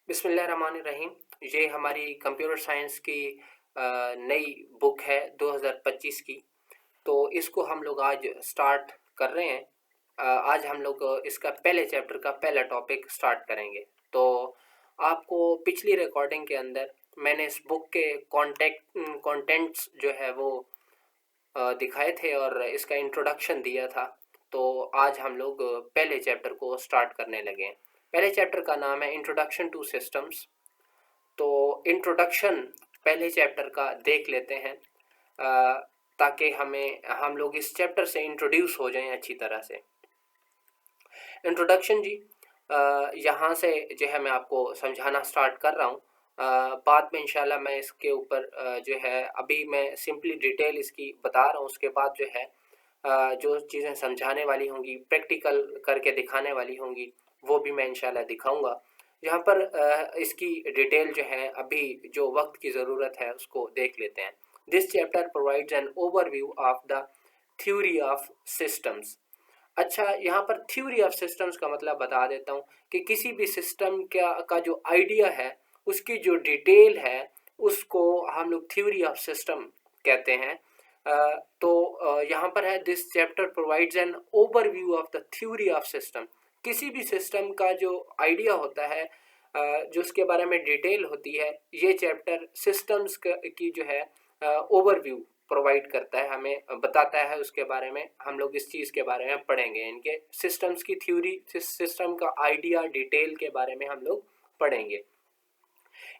बिस्मिल्लाहिर्रहमानिर्रहीम। ये हमारी कंप्यूटर साइंस की नई बुक है 2025 की। तो इसको हम लोग आज स्टार्ट कर रहे हैं। आज हम लोग इसका पहले चैप्टर का पहला टॉपिक स्टार्ट करेंगे। तो आपको पिछली रिकॉर्डिंग के अंदर मैंने इस बुक के कंटेंट्स जो है वो दिखाए थे और इसका इंट्रोडक्शन दिया था। तो आज हम लोग पहले चैप्टर को स्टार्ट करने लगे हैं। पहले चैप्टर का नाम है इंट्रोडक्शन टू सिस्टम्स। तो इंट्रोडक्शन पहले चैप्टर का देख लेते हैं, ताकि हम लोग इस चैप्टर से इंट्रोड्यूस हो जाएं अच्छी तरह से। इंट्रोडक्शन जी, यहाँ से जो है मैं आपको समझाना स्टार्ट कर रहा हूँ। बाद में इंशाल्लाह मैं इसके ऊपर जो है अभी मैं सिंपली डिटेल इसकी बता रहा हूँ। उसके बाद जो है जो चीज़ें समझाने वाली होंगी, प्रैक्टिकल करके दिखाने वाली होंगी, वो भी मैं इंशाल्लाह दिखाऊंगा। यहाँ पर इसकी डिटेल जो है अभी जो वक्त की ज़रूरत है उसको देख लेते हैं। This chapter provides an overview of the theory of systems. अच्छा, यहाँ पर थ्योरी ऑफ सिस्टम्स का मतलब बता देता हूँ कि किसी भी सिस्टम का जो आइडिया है, उसकी जो डिटेल है, उसको हम लोग थ्योरी ऑफ सिस्टम कहते हैं। तो यहाँ पर है this chapter provides an overview of the theory of system. किसी भी सिस्टम का जो आइडिया होता है, जो उसके बारे में डिटेल होती है, ये चैप्टर सिस्टम्स की जो है ओवरव्यू प्रोवाइड करता है, हमें बताता है उसके बारे में। हम लोग इस चीज़ के बारे में पढ़ेंगे, इनके सिस्टम्स की थ्योरी, सिस्टम का आइडिया, डिटेल के बारे में हम लोग पढ़ेंगे।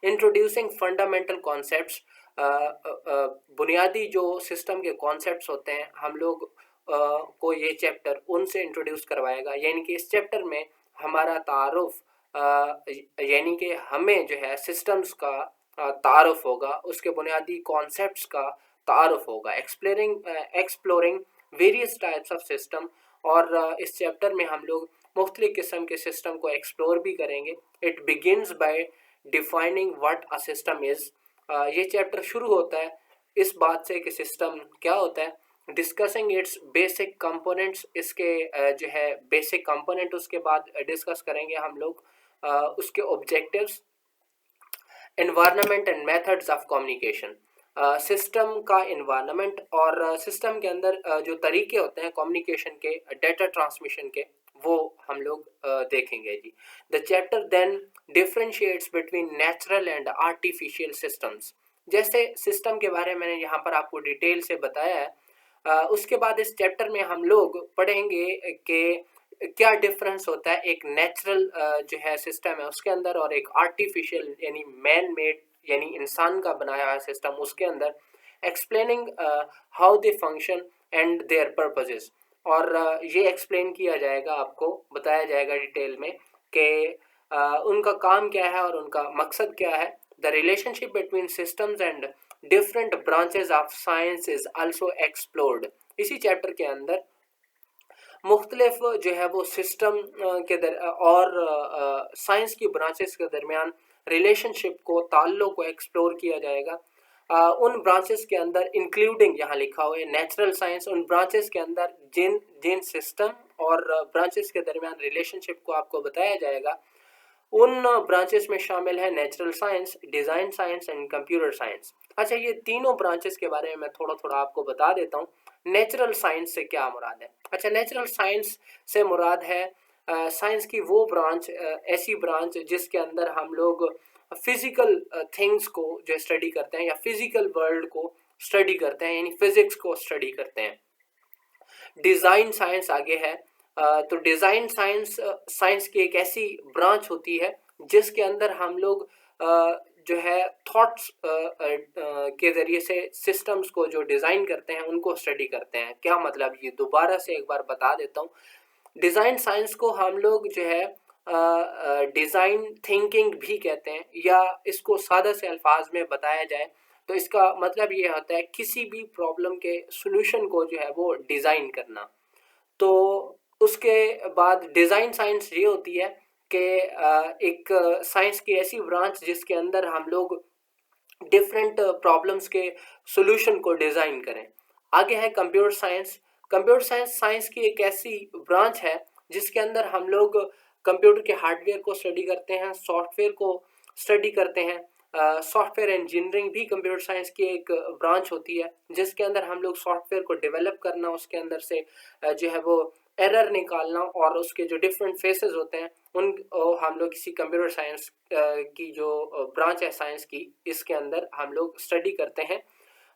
इंट्रोड्यूसिंग फंडामेंटल कॉन्सेप्ट्स, बुनियादी जो सिस्टम के कॉन्सेप्ट्स होते हैं, हम लोग को ये चैप्टर उनसे इंट्रोड्यूस करवाएगा। यानी कि इस चैप्टर में हमारा तारुफ, यानी कि हमें जो है सिस्टम्स का तारुफ होगा, उसके बुनियादी कॉन्सेप्ट्स का तारुफ होगा। Exploring various types of system, और इस चैप्टर में हम लोग मुख्तलिफ किस्म के सिस्टम को एक्सप्लोर भी करेंगे। It begins bye defining what a system is. ये चैप्टर शुरू होता है इस बात से कि सिस्टम क्या होता है। डिस्कसिंग इट्स बेसिक कंपोनेंट्स, इसके जो है बेसिक कंपोनेंट उसके बाद डिस्कस करेंगे हम लोग। उसके objectives, environment and methods of communication. System का इन्वायरमेंट और सिस्टम के अंदर जो तरीके होते हैं कम्युनिकेशन के, डेटा ट्रांसमिशन के, वो हम लोग देखेंगे जी। The chapter then differentiates between natural and artificial systems. जैसे सिस्टम के बारे में मैंने यहाँ पर आपको डिटेल से बताया है, उसके बाद इस चैप्टर में हम लोग पढ़ेंगे कि क्या डिफरेंस होता है एक नेचुरल जो है सिस्टम है उसके अंदर और एक आर्टिफिशियल यानी मैन मेड यानी इंसान का बनाया हुआ सिस्टम उसके अंदर। Explaining how they function and their purposes, और ये एक्सप्लेन किया जाएगा, आपको बताया जाएगा डिटेल में कि उनका काम क्या है और उनका मकसद क्या है। The relationship between systems and different branches of science is also explored. इसी चैप्टर के अंदर मुख्तलिफ जो है वो सिस्टम के और साइंस की ब्रांचेस के दरमियान रिलेशनशिप को, ताल्लुक को एक्सप्लोर किया जाएगा। उन ब्रांचेस के अंदर इंक्लूडिंग यहाँ लिखा हुआ है नेचुरल साइंस, उन ब्रांचेस के अंदर जिन जिन सिस्टम और ब्रांचेस के दरमियान रिलेशनशिप को आपको बताया जाएगा। उन ब्रांचेस में शामिल है natural science, design science and computer science. अच्छा, ये तीनों ब्रांचेस के बारे में मैं थोड़ा थोड़ा आपको बता देता हूँ। नेचुरल साइंस से क्या मुराद है? अच्छा, नेचुरल साइंस से मुराद है साइंस की वो ब्रांच, ऐसी ब्रांच जिसके अंदर हम लोग फिजिकल थिंग्स को जो स्टडी करते हैं या फिजिकल वर्ल्ड को स्टडी करते हैं, यानी फिजिक्स को स्टडी करते हैं। डिज़ाइन साइंस आगे है। तो डिज़ाइन साइंस साइंस की एक ऐसी ब्रांच होती है जिसके अंदर हम लोग जो है थॉट्स के ज़रिए से सिस्टम्स को जो डिज़ाइन करते हैं उनको स्टडी करते हैं। क्या मतलब, ये दोबारा से एक बार बता देता हूँ। डिज़ाइन साइंस को हम लोग जो है डिज़ाइन थिंकिंग भी कहते हैं, या इसको सादा से अल्फाज में बताया जाए तो इसका मतलब ये होता है किसी भी प्रॉब्लम के सॉल्यूशन को जो है वो डिज़ाइन करना। तो उसके बाद डिज़ाइन साइंस ये होती है कि एक साइंस की ऐसी ब्रांच जिसके अंदर हम लोग डिफरेंट प्रॉब्लम्स के सॉल्यूशन को डिज़ाइन करें। आगे है computer science. Computer science science की एक ऐसी ब्रांच है जिसके अंदर हम लोग कंप्यूटर के हार्डवेयर को स्टडी करते हैं, सॉफ्टवेयर को स्टडी करते हैं। सॉफ्टवेयर इंजीनियरिंग भी कंप्यूटर साइंस की एक ब्रांच होती है, जिसके अंदर हम लोग सॉफ्टवेयर को डेवलप करना, उसके अंदर से जो है वो एरर निकालना और उसके जो डिफरेंट फेसेस होते हैं उन हम लोग इसी कंप्यूटर साइंस की जो ब्रांच है साइंस की, इसके अंदर हम लोग स्टडी करते हैं।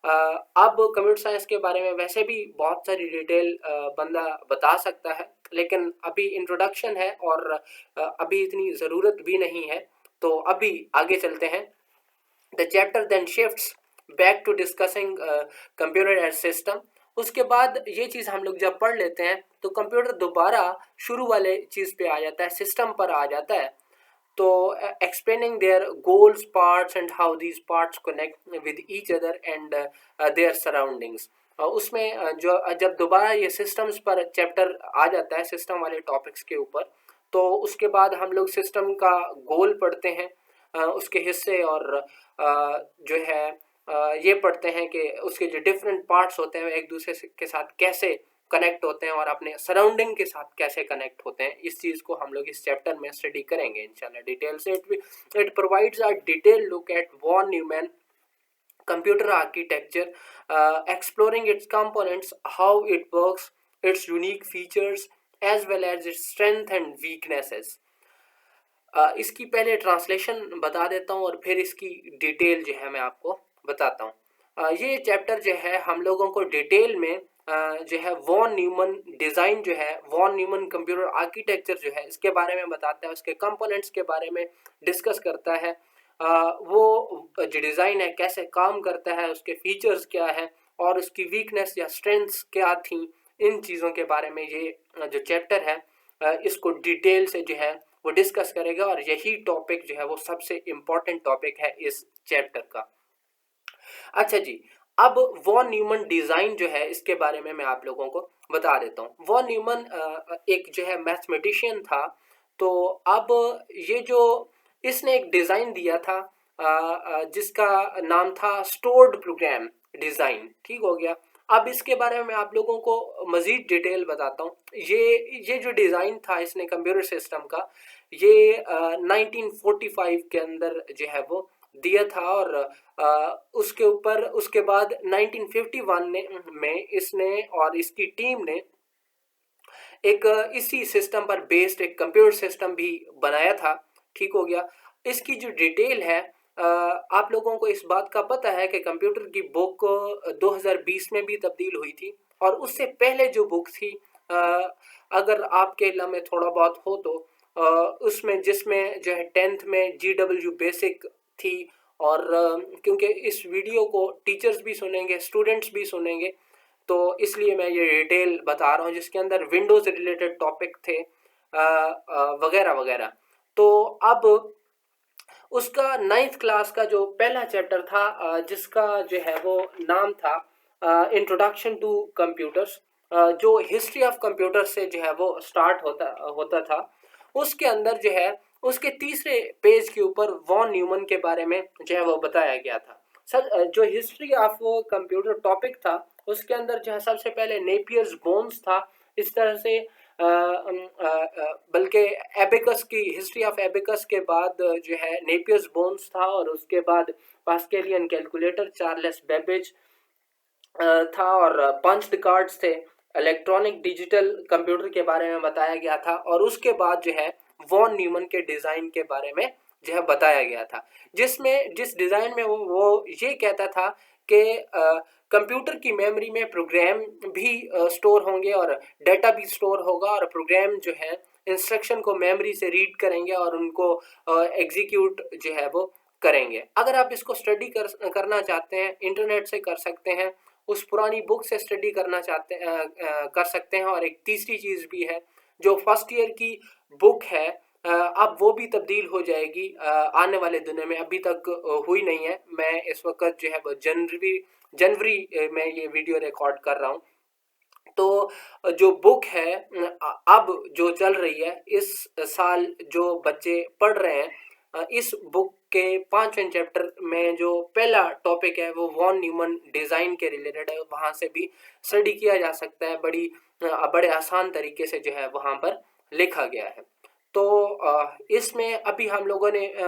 अब कंप्यूटर साइंस के बारे में वैसे भी बहुत सारी डिटेल बंदा बता सकता है, लेकिन अभी इंट्रोडक्शन है और अभी इतनी ज़रूरत भी नहीं है, तो अभी आगे चलते हैं। The chapter then shifts back to discussing computer as system. उसके बाद ये चीज़ हम लोग जब पढ़ लेते हैं तो कंप्यूटर दोबारा शुरू वाले चीज़ पे आ जाता है, सिस्टम पर आ जाता है। तो explaining their goals, parts and how these parts connect with each other and their surroundings। उसमें जो जब दोबारा ये सिस्टम्स पर चैप्टर आ जाता है, सिस्टम वाले टॉपिक्स के ऊपर, तो उसके बाद हम लोग सिस्टम का गोल पढ़ते हैं, उसके हिस्से और जो है ये पढ़ते हैं कि उसके जो डिफरेंट पार्ट्स होते हैं एक दूसरे के साथ कैसे कनेक्ट होते हैं और अपने सराउंडिंग के साथ कैसे कनेक्ट होते हैं। इस चीज़ को हम लोग इस चैप्टर में स्टडी करेंगे इंशाल्लाह डिटेल से। It provides a detail look at von Neumann computer architecture, exploring its components, how it works, its unique features, as well as its strength and weaknesses। इसकी पहले ट्रांसलेशन बता देता हूँ और फिर इसकी डिटेल जो है मैं आपको बताता हूँ। ये चैप्टर जो है हम लोगों को डिटेल में जो है वॉन न्यूमन डिज़ाइन जो है, वॉन न्यूमन कंप्यूटर आर्किटेक्चर जो है, इसके बारे में बताता है, उसके कंपोनेंट्स के बारे में डिस्कस करता है। वो जो डिज़ाइन है कैसे काम करता है, उसके फीचर्स क्या है और उसकी वीकनेस या स्ट्रेंथ्स क्या थी, इन चीज़ों के बारे में ये जो चैप्टर है इसको डिटेल से जो है वो डिस्कस करेगा और यही टॉपिक जो है वो सबसे इम्पोर्टेंट टॉपिक है इस चैप्टर का। अच्छा जी, अब वॉन न्यूमन डिज़ाइन जो है इसके बारे में मैं आप लोगों को बता देता हूँ। वॉन न्यूमन एक जो है मैथमेटिशियन था। तो अब ये जो इसने एक डिज़ाइन दिया था जिसका नाम था स्टोर्ड प्रोग्राम डिज़ाइन, ठीक हो गया। अब इसके बारे में मैं आप लोगों को मज़ीद डिटेल बताता हूँ। ये जो डिज़ाइन था इसने कंप्यूटर सिस्टम का, ये 1945 के अंदर जो है वो दिया था और उसके ऊपर उसके बाद 1951 में इसने और इसकी टीम ने एक इसी सिस्टम पर बेस्ड एक कंप्यूटर सिस्टम भी बनाया था, ठीक हो गया। इसकी जो डिटेल है आप लोगों को इस बात का पता है कि कंप्यूटर की बुक 2020 में भी तब्दील हुई थी और उससे पहले जो बुक थी अगर आपके इल्म में थोड़ा बहुत हो तो उसमें जिसमें जो है 10th में GW बेसिक थी और क्योंकि इस वीडियो को टीचर्स भी सुनेंगे, स्टूडेंट्स भी सुनेंगे, तो इसलिए मैं ये डिटेल बता रहा हूँ जिसके अंदर विंडोज़ से रिलेटेड टॉपिक थे वगैरह वगैरह। तो अब उसका 9th क्लास का जो पहला चैप्टर था जिसका जो है वो नाम था इंट्रोडक्शन टू कंप्यूटर्स, जो हिस्ट्री ऑफ कंप्यूटर से जो है वो स्टार्ट होता था। उसके अंदर जो है उसके तीसरे पेज के ऊपर वॉन न्यूमन के बारे में जो है वो बताया गया था। सर जो हिस्ट्री ऑफ वो कंप्यूटर टॉपिक था उसके अंदर जो है सबसे पहले नेपियर्स बोन्स था। इस तरह से बल्कि एबेकस की हिस्ट्री ऑफ एबेकस के बाद जो है नेपियर्स बोन्स था और उसके बाद पास्केलियन कैलकुलेटर चार्ल्स बेबेज था और पंच्ड कार्ड्स थे। इलेक्ट्रॉनिक डिजिटल कंप्यूटर के बारे में बताया गया था और उसके बाद जो है वॉन न्यूमन के डिज़ाइन के बारे में जो है बताया गया था, जिसमें जिस डिज़ाइन में वो ये कहता था कि कंप्यूटर की मेमोरी में प्रोग्राम भी स्टोर होंगे और डाटा भी स्टोर होगा और प्रोग्राम जो है इंस्ट्रक्शन को मेमोरी से रीड करेंगे और उनको एग्जीक्यूट जो है वो करेंगे। अगर आप इसको स्टडी करना चाहते हैं इंटरनेट से कर सकते हैं, उस पुरानी बुक से स्टडी करना कर सकते हैं और एक तीसरी चीज़ भी है जो फर्स्ट ईयर की बुक है अब वो भी तब्दील हो जाएगी आने वाले दिनों में, अभी तक हुई नहीं है। मैं इस वक्त जो है वो जनवरी में ये वीडियो रिकॉर्ड कर रहा हूँ। तो जो बुक है अब जो चल रही है इस साल जो बच्चे पढ़ रहे हैं इस बुक के 5वें चैप्टर में जो पहला टॉपिक है वो वॉन न्यूमन डिज़ाइन के रिलेटेड है, वहाँ से भी स्टडी किया जा सकता है। बड़े आसान तरीके से जो है वहाँ पर लिखा गया है। तो इसमें अभी हम लोगों ने